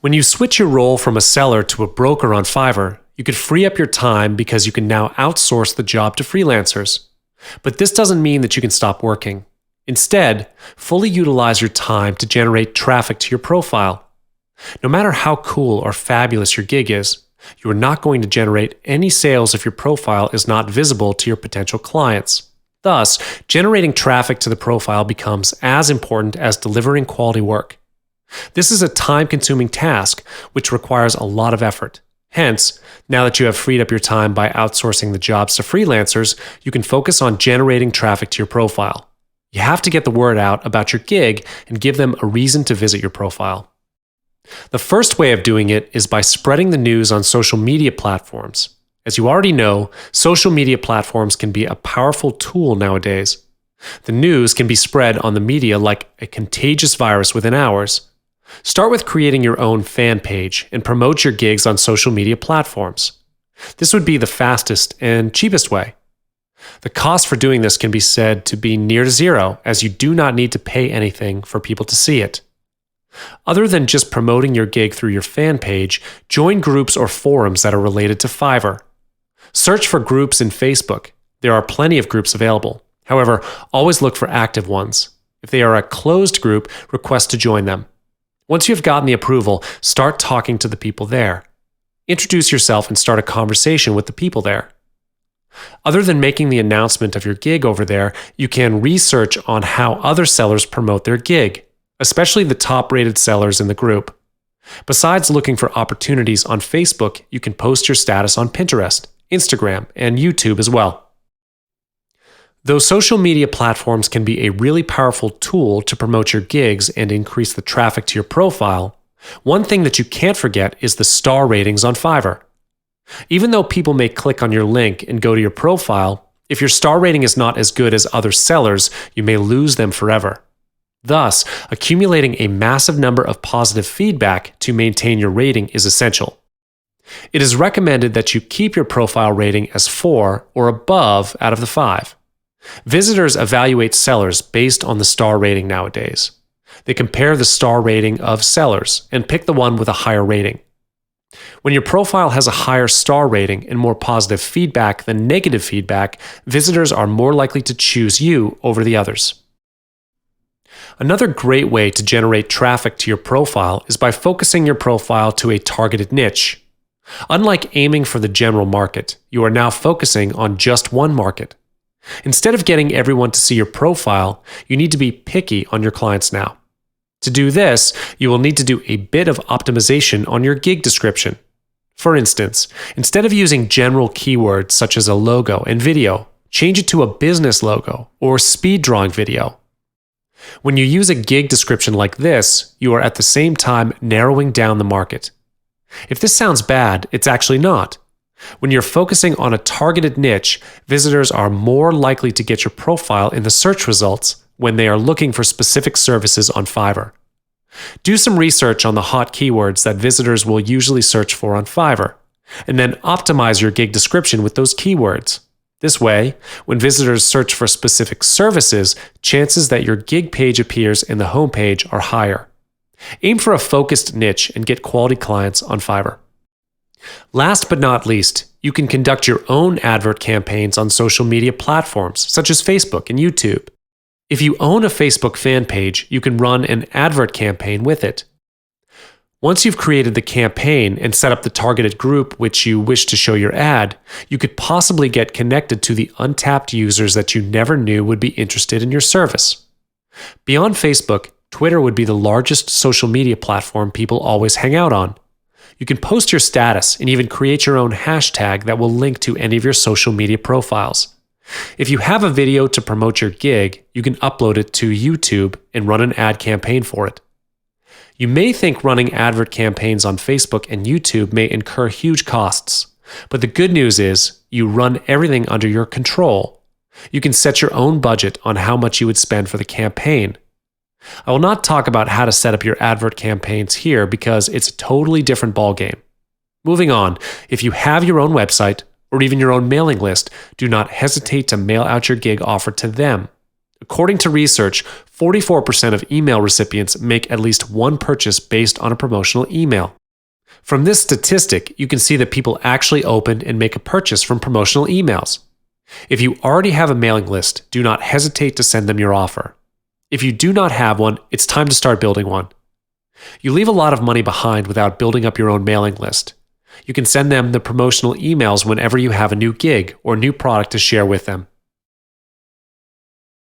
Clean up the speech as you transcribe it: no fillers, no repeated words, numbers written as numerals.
When you switch your role from a seller to a broker on Fiverr, you could free up your time because you can now outsource the job to freelancers. But this doesn't mean that you can stop working. Instead, fully utilize your time to generate traffic to your profile. No matter how cool or fabulous your gig is, you are not going to generate any sales if your profile is not visible to your potential clients. Thus, generating traffic to the profile becomes as important as delivering quality work. This is a time-consuming task, which requires a lot of effort. Hence, now that you have freed up your time by outsourcing the jobs to freelancers, you can focus on generating traffic to your profile. You have to get the word out about your gig and give them a reason to visit your profile. The first way of doing it is by spreading the news on social media platforms. As you already know, social media platforms can be a powerful tool nowadays. The news can be spread on the media like a contagious virus within hours. Start with creating your own fan page and promote your gigs on social media platforms. This would be the fastest and cheapest way. The cost for doing this can be said to be near to zero, as you do not need to pay anything for people to see it. Other than just promoting your gig through your fan page, join groups or forums that are related to Fiverr. Search for groups in Facebook. There are plenty of groups available. However, always look for active ones. If they are a closed group, request to join them. Once you have gotten the approval, start talking to the people there. Introduce yourself and start a conversation with the people there. Other than making the announcement of your gig over there, you can research on how other sellers promote their gig, especially the top-rated sellers in the group. Besides looking for opportunities on Facebook, you can post your status on Pinterest, Instagram, and YouTube as well. Though social media platforms can be a really powerful tool to promote your gigs and increase the traffic to your profile, one thing that you can't forget is the star ratings on Fiverr. Even though people may click on your link and go to your profile, if your star rating is not as good as other sellers, you may lose them forever. Thus, accumulating a massive number of positive feedback to maintain your rating is essential. It is recommended that you keep your profile rating as 4 or above out of the 5. Visitors evaluate sellers based on the star rating nowadays. They compare the star rating of sellers and pick the one with a higher rating. When your profile has a higher star rating and more positive feedback than negative feedback, visitors are more likely to choose you over the others. Another great way to generate traffic to your profile is by focusing your profile to a targeted niche. Unlike aiming for the general market, you are now focusing on just one market. Instead of getting everyone to see your profile, you need to be picky on your clients now. To do this, you will need to do a bit of optimization on your gig description. For instance, instead of using general keywords such as a logo and video, change it to a business logo or speed drawing video. When you use a gig description like this, you are at the same time narrowing down the market. If this sounds bad, it's actually not. When you're focusing on a targeted niche, visitors are more likely to get your profile in the search results when they are looking for specific services on Fiverr. Do some research on the hot keywords that visitors will usually search for on Fiverr, and then optimize your gig description with those keywords. This way, when visitors search for specific services, chances that your gig page appears in the homepage are higher. Aim for a focused niche and get quality clients on Fiverr. Last but not least, you can conduct your own advert campaigns on social media platforms such as Facebook and YouTube. If you own a Facebook fan page, you can run an advert campaign with it. Once you've created the campaign and set up the targeted group which you wish to show your ad, you could possibly get connected to the untapped users that you never knew would be interested in your service. Beyond Facebook, Twitter would be the largest social media platform people always hang out on. You can post your status and even create your own hashtag that will link to any of your social media profiles. If you have a video to promote your gig, you can upload it to YouTube and run an ad campaign for it. You may think running advert campaigns on Facebook and YouTube may incur huge costs, but the good news is you run everything under your control. You can set your own budget on how much you would spend for the campaign. I will not talk about how to set up your advert campaigns here because it's a totally different ballgame. Moving on, if you have your own website or even your own mailing list, do not hesitate to mail out your gig offer to them. According to research, 44% of email recipients make at least one purchase based on a promotional email. From this statistic, you can see that people actually open and make a purchase from promotional emails. If you already have a mailing list, do not hesitate to send them your offer. If you do not have one, it's time to start building one. You leave a lot of money behind without building up your own mailing list. You can send them the promotional emails whenever you have a new gig or new product to share with them.